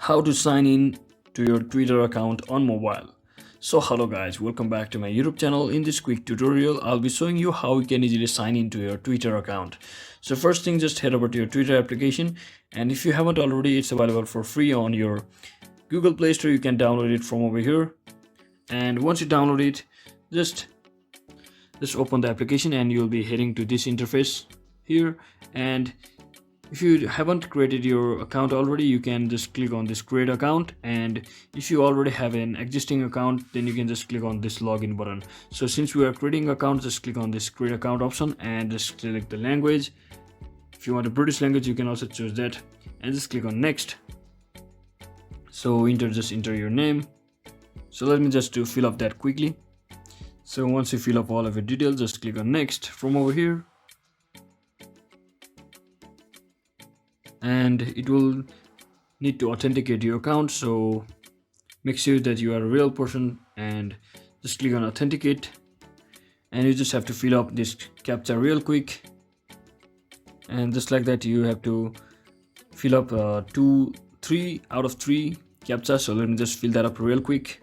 How to sign in to your Twitter account on mobile. So hello guys, welcome back to my YouTube channel. In this quick tutorial I'll be showing you how you can easily sign in to your Twitter account. So first thing, just head over to your Twitter application, and if you haven't already, it's available for free on your Google Play Store. You can download it from over here, and once you download it, just open the application and you'll be heading to this interface here. And if you haven't created your account already, you can just click on this create account, and if you already have an existing account, then you can just click on this login button. So since we are creating account, just click on this create account option and just select the language. If you want a British language, you can also choose that, and just click on next. So just enter your name. So let me just fill up that quickly. So once you fill up all of your details, just click on next from over here, and it will need to authenticate your account. So make sure that you are a real person and just click on authenticate, and you just have to fill up this captcha real quick. And just like that, you have to fill up 3 out of 3 captcha. So let me just fill that up real quick.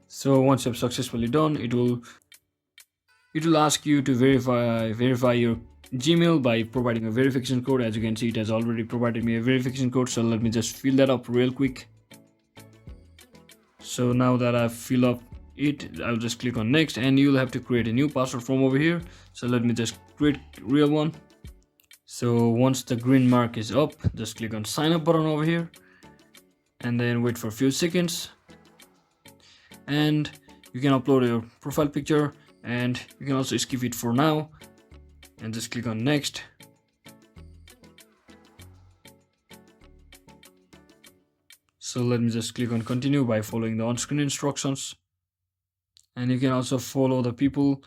So once you have successfully done, it will ask you to verify your Gmail by providing a verification code. As you can see, it has already provided me a verification code, so let me just fill that up real quick. So now that I've filled up it, I'll just click on next, and you'll have to create a new password from over here. So let me just create real one. So once the green mark is up, just click on sign up button over here, and then wait for a few seconds, and you can upload your profile picture, and you can also skip it for now and just click on next. So let me just click on continue by following the on-screen instructions, and you can also follow the people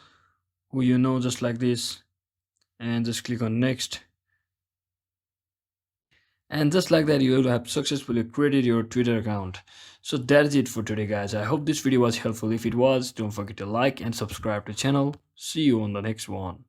who you know just like this, and just click on next. And just like that, you will have successfully created your Twitter account. So that's it for today guys. I hope this video was helpful. If it was, don't forget to like and subscribe to the channel. See you on the next one.